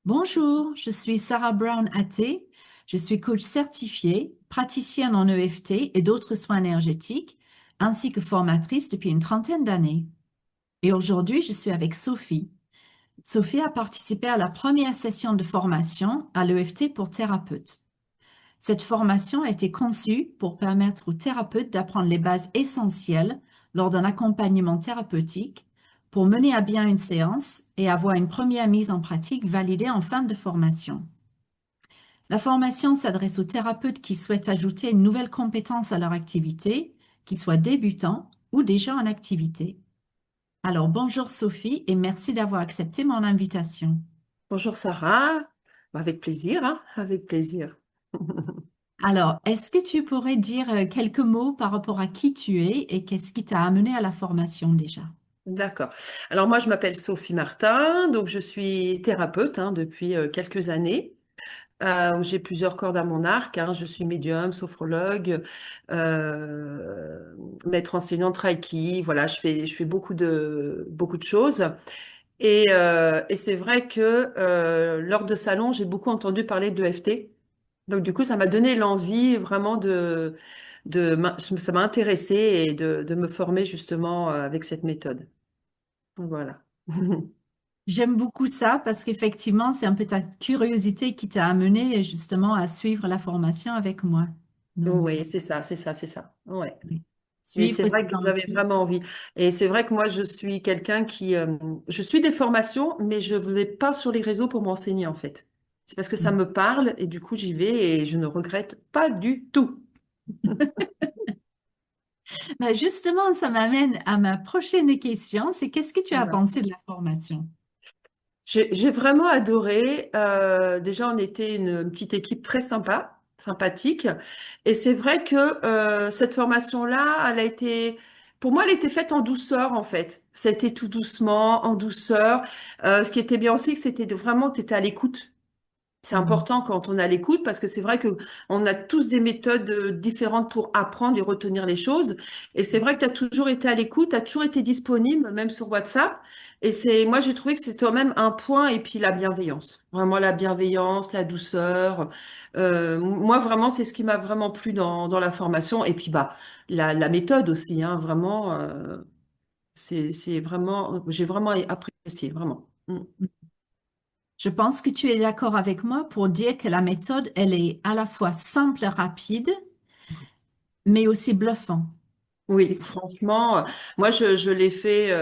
Bonjour, je suis Sarah Brown Athé. Je suis coach certifiée, praticienne en EFT et d'autres soins énergétiques, ainsi que formatrice depuis une trentaine d'années. Et aujourd'hui, je suis avec Sophie. Sophie a participé à la première session de formation à l'EFT pour thérapeutes. Cette formation a été conçue pour permettre aux thérapeutes d'apprendre les bases essentielles lors d'un accompagnement thérapeutique pour mener à bien une séance et avoir une première mise en pratique validée en fin de formation. La formation s'adresse aux thérapeutes qui souhaitent ajouter une nouvelle compétence à leur activité, qu'ils soient débutants ou déjà en activité. Alors bonjour Sophie et merci d'avoir accepté mon invitation. Bonjour Sarah, avec plaisir, hein, avec plaisir. Alors, est-ce que tu pourrais dire quelques mots par rapport à qui tu es et qu'est-ce qui t'a amené à la formation déjà? D'accord. Alors moi, je m'appelle Sophie Martin, donc je suis thérapeute depuis quelques années. J'ai plusieurs cordes à mon arc, hein. Je suis médium, sophrologue, maître enseignante Reiki. Voilà, je fais beaucoup de choses. Et c'est vrai que lors de salons, j'ai beaucoup entendu parler de FT. Donc du coup, ça m'a donné l'envie vraiment ça m'a intéressée et de me former justement avec cette méthode. Donc, voilà. J'aime beaucoup ça parce qu'effectivement, c'est un peu ta curiosité qui t'a amené justement à suivre la formation avec moi. Donc, Oui, c'est ça, c'est ça, c'est ça. Ouais. oui. Et c'est Suivre vrai ses que j'avais envies. vraiment envie. Et c'est vrai que moi, je suis quelqu'un je suis des formations, mais je ne vais pas sur les réseaux pour m'enseigner en fait. C'est parce que ça me parle et du coup, j'y vais et je ne regrette pas du tout. Bah, justement, ça m'amène à ma prochaine question, c'est qu'est-ce que tu as Voilà. pensé de la formation? J'ai vraiment adoré. Déjà, on était une petite équipe très sympa, sympathique. Et c'est vrai que cette formation-là, pour moi, elle était faite en douceur, en fait. C'était tout doucement, en douceur. Ce qui était bien aussi, que vraiment, tu étais à l'écoute. C'est Mhm. important quand on est à l'écoute parce que c'est vrai que on a tous des méthodes différentes pour apprendre et retenir les choses. Et c'est vrai que tu as toujours été à l'écoute, tu as toujours été disponible, même sur WhatsApp. Moi, j'ai trouvé que c'était quand même un point et puis la bienveillance. Vraiment la bienveillance, la douceur. Moi, vraiment, c'est ce qui m'a vraiment plu dans la formation. Et puis, bah, la méthode aussi, hein, vraiment, c'est vraiment, j'ai vraiment apprécié, vraiment. Mm. Je pense que tu es d'accord avec moi pour dire que la méthode, elle est à la fois simple, rapide, mais aussi bluffant. C'est Oui, ça. franchement, moi je l'ai fait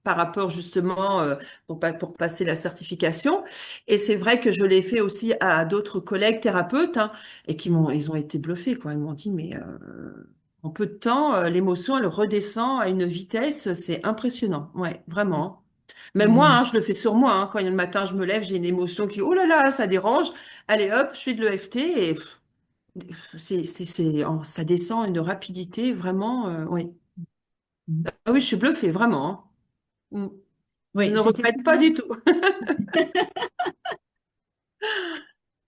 par rapport justement pour passer la certification. Et c'est vrai que je l'ai fait aussi à d'autres collègues thérapeutes hein, et ils ont été bluffés quoi. Ils m'ont dit mais en peu de temps l'émotion elle redescend à une vitesse, c'est impressionnant. Ouais, vraiment. Même moi, Mhm. hein, je le fais sur moi. Hein, quand le matin je me lève, j'ai une émotion qui oh là là ça dérange. Allez hop, je fais de l'EFT et ça descend à une rapidité vraiment, oui. Ah oui, je suis bluffée, vraiment. Hein. Mm. Je Oui, ne c'était regrette pas souvent. du tout.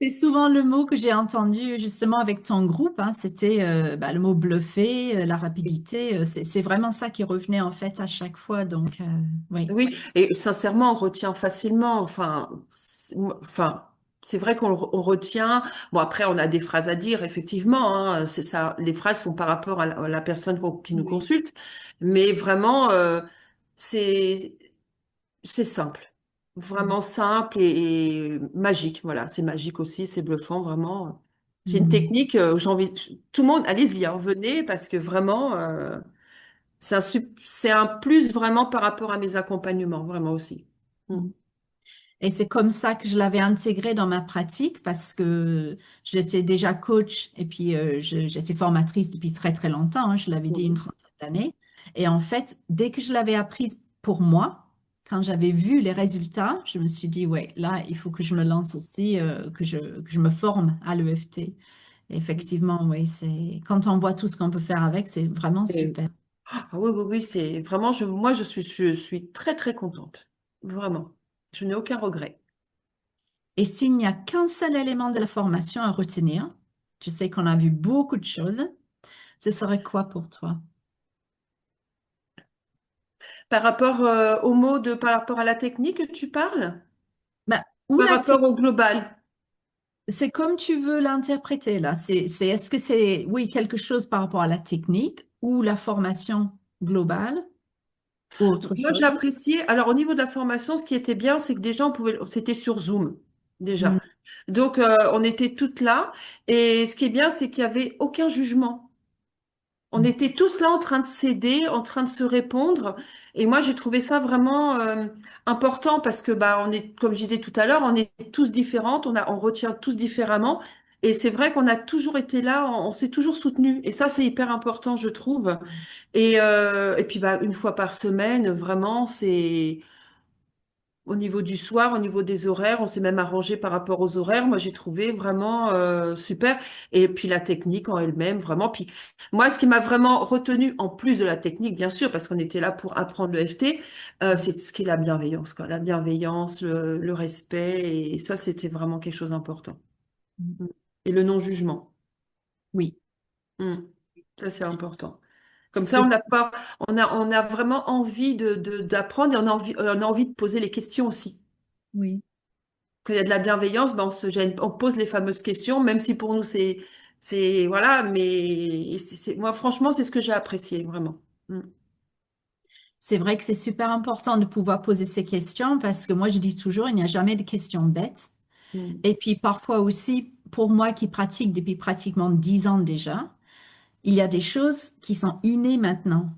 C'est souvent le mot que j'ai entendu justement avec ton groupe, hein. C'était bah, le mot bluffé, la rapidité. C'est vraiment ça qui revenait en fait à chaque fois. Donc, oui. Oui, et sincèrement, on retient facilement. C'est vrai on retient. Bon, après, on a des phrases à dire, effectivement. Hein, c'est ça. Les phrases sont par rapport à la personne qui nous Oui. consulte, mais vraiment, c'est c'est simple, vraiment simple et magique. Voilà, c'est magique aussi, c'est bluffant, vraiment. C'est une Mhm. technique. J'ai envie, tout le monde, allez-y, hein, venez parce que vraiment, c'est un plus vraiment par rapport à mes accompagnements, vraiment aussi. Mm. Mhm. Et c'est comme ça que je l'avais intégré dans ma pratique parce que j'étais déjà coach et puis j'étais formatrice depuis très très longtemps, hein, je l'avais dit une Mhm. trentaine d'années. Et en fait, dès que je l'avais apprise pour moi, quand j'avais vu les résultats, je me suis dit, ouais, là, il faut que je me lance aussi, que je me forme à l'EFT. Effectivement, oui, c'est quand on voit tout ce qu'on peut faire avec, c'est vraiment Et- super. ah oui, oui, oui, c'est vraiment, moi, je suis très, très contente. Vraiment. Je n'ai aucun regret. Et s'il n'y a qu'un seul élément de la formation à retenir, tu sais qu'on a vu beaucoup de choses. Ce serait quoi pour toi? Par rapport à la technique, tu parles? Bah, ou par la rapport technique. au global. C'est comme tu veux l'interpréter là. Est-ce que c'est, oui, quelque chose par rapport à la technique ou la formation globale ou autre Moi, j'ai chose? apprécié. Alors, au niveau de la formation, ce qui était bien, c'est que déjà, c'était sur Zoom, Hmm, déjà. Donc, on était toutes là. Et ce qui est bien, c'est qu'il n'y avait aucun jugement. On hmm, était tous là en train de s'aider, en train de se répondre. Et moi, j'ai trouvé ça vraiment important parce que, bah, on est, comme je disais tout à l'heure, on est tous différentes, on retient tous différemment. Et c'est vrai qu'on a toujours été là, on s'est toujours soutenus. Et ça, c'est hyper important, je trouve. Et puis, bah, une fois par semaine, vraiment, c'est au niveau du soir, au niveau des horaires, on s'est même arrangé par rapport aux horaires. Moi, j'ai trouvé vraiment super. Et puis la technique en elle-même, vraiment. Puis moi, ce qui m'a vraiment retenu, en plus de la technique, bien sûr, parce qu'on était là pour apprendre le FT, c'est ce qui est la bienveillance, quoi. La bienveillance, le respect. Et ça, c'était vraiment quelque chose d'important. hmm. Mm. Et le non-jugement. Oui, Mm. Ça, c'est important. Comme ça, on c'est n'a pas, on a vraiment envie d'apprendre et on a envie de poser les questions aussi. oui. Quand il y a de la bienveillance, ben on se gêne, on pose les fameuses questions, même si pour nous voilà, mais moi franchement, c'est ce que j'ai apprécié vraiment. Mm. C'est vrai que c'est super important de pouvoir poser ces questions parce que moi, je dis toujours, il n'y a jamais de questions bêtes. Mm. Et puis parfois aussi, pour moi qui pratique depuis pratiquement 10 ans déjà, il y a des choses qui sont innées maintenant.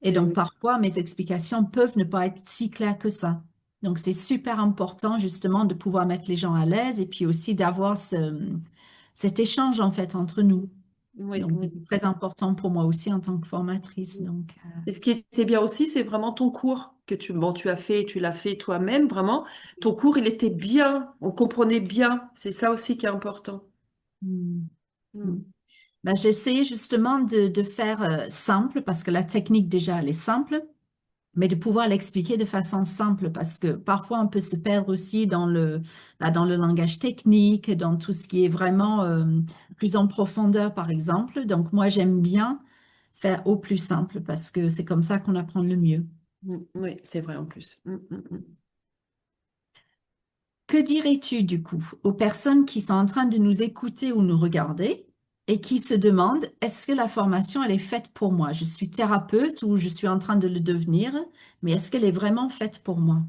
Et Eh donc oui, parfois, mes explications peuvent ne pas être si claires que ça. Donc c'est super important justement de pouvoir mettre les gens à l'aise et puis aussi d'avoir cet échange en fait entre nous. oui, Donc oui. c'est très important pour moi aussi en tant que formatrice. Donc Et ce qui était bien aussi, c'est vraiment ton cours que tu as fait, tu l'as fait toi-même, vraiment. Ton cours, il était bien, on comprenait bien. C'est ça aussi qui est important. hmm, hmm. Mm. Ben, j'essaie justement de faire simple parce que la technique déjà elle est simple. Mais de pouvoir l'expliquer de façon simple, parce que parfois on peut se perdre aussi dans le langage technique, dans tout ce qui est vraiment plus en profondeur, par exemple. Donc moi, j'aime bien faire au plus simple, parce que c'est comme ça qu'on apprend le mieux. Mm. Oui, c'est vrai en plus. Mm, mm, mm. Que dirais-tu du coup aux personnes qui sont en train de nous écouter ou nous regarder et qui se demandent, est-ce que la formation, elle est faite pour moi? Je suis thérapeute ou je suis en train de le devenir, mais est-ce qu'elle est vraiment faite pour moi?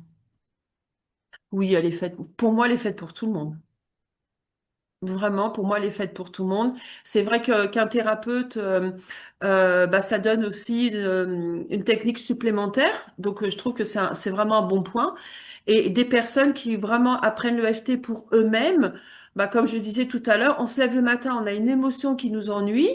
Oui, elle est faite. Pour moi, elle est faite pour tout le monde. Vraiment, pour moi, elle est faite pour tout le monde. C'est vrai que qu'un thérapeute, bah, ça donne aussi une technique supplémentaire. Donc, je trouve que c'est vraiment un bon point. Et des personnes qui vraiment apprennent le FT pour eux-mêmes, bah, comme je disais tout à l'heure, on se lève le matin, on a une émotion qui nous ennuie.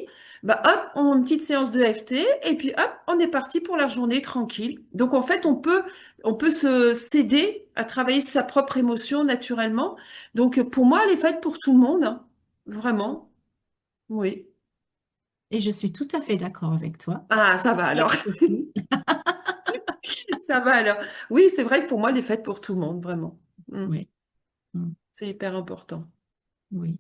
Bah, hop, on a une petite séance de FT et puis hop, on est parti pour la journée tranquille. Donc, en fait, on peut se s'aider à travailler sa propre émotion naturellement. Donc, pour moi, elle est faite pour tout le monde, hein. Vraiment. Oui. Et je suis tout à fait d'accord avec toi. Ah, ça va alors. Sophie. Ça va alors. Oui, c'est vrai que pour moi, elle est faite pour tout le monde, vraiment. Mm. Oui, mm, C'est hyper important. oui.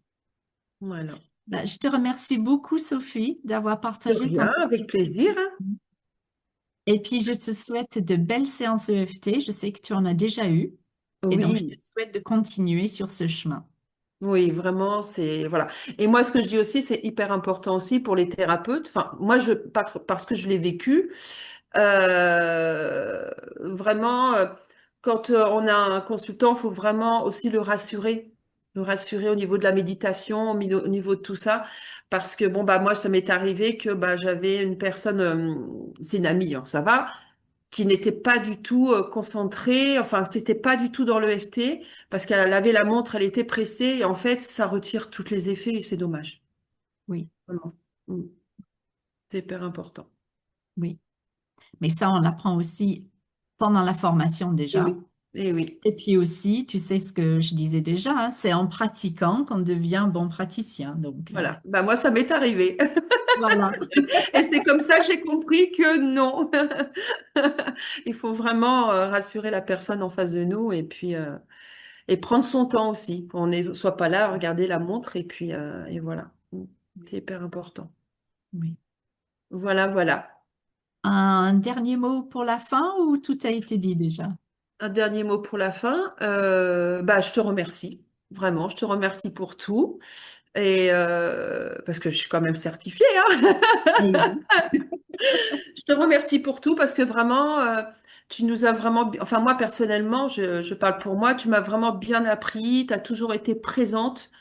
Voilà. Bah, je te remercie beaucoup, Sophie, d'avoir De partagé ton rien, avec expertise. plaisir, hein. Et puis, je te souhaite de belles séances EFT. Je sais que tu en as déjà eu. Et donc, je te Oui, souhaite de continuer sur ce chemin. oui, vraiment, c'est voilà. Et moi, ce que je dis aussi, c'est hyper important aussi pour les thérapeutes. Enfin, moi, parce que je l'ai vécu, vraiment, quand on a un consultant, il faut vraiment aussi le rassurer au niveau de la méditation, au niveau de tout ça, parce que bon bah moi, ça m'est arrivé que bah j'avais une personne, c'est une amie, hein, ça va, qui n'était pas du tout concentrée, enfin, qui n'était pas du tout dans le FT, parce qu'elle avait la montre, elle était pressée, et en fait, ça retire tous les effets, et c'est dommage. Oui, Vraiment. Mm. C'est hyper important. oui. Mais ça, on l'apprend aussi pendant la formation Et déjà. oui, et oui. Et puis aussi, tu sais ce que je disais déjà, hein, c'est en pratiquant qu'on devient bon praticien. Donc, Voilà. Bah, moi, ça m'est arrivé. voilà. Et c'est comme ça que j'ai compris que non. Il faut vraiment rassurer la personne en face de nous et prendre son temps aussi. Qu'on ne soit pas là à regarder la montre et voilà. Mm. C'est hyper important. Oui. Voilà, voilà. Un dernier mot pour la fin ou tout a été dit déjà? un dernier mot pour la fin. Je te remercie. Vraiment, je te remercie pour tout. Et parce que je suis quand même certifiée, hein. Eh oui. Je te remercie pour tout parce que vraiment, tu nous as vraiment, enfin moi personnellement, je parle pour moi, tu m'as vraiment bien appris, tu as toujours été présente.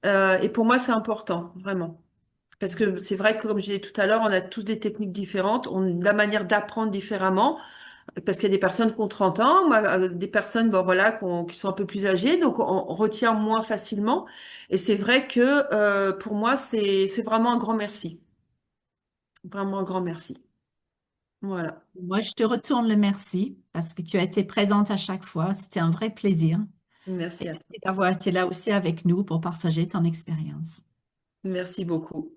Et pour moi, c'est important, vraiment. Parce que c'est vrai que, comme je disais tout à l'heure, on a tous des techniques différentes, on a la manière d'apprendre différemment. Parce qu'il y a des personnes qui ont 30 ans, moi, des personnes bon, voilà, qui sont un peu plus âgées, donc on retient moins facilement. Et c'est vrai que pour moi, c'est vraiment un grand merci. Vraiment un grand merci. Voilà. Moi, je te retourne le merci parce que tu as été présente à chaque fois. C'était un vrai plaisir. Et Merci à toi. merci d'avoir été là aussi avec nous pour partager ton expérience. Merci beaucoup.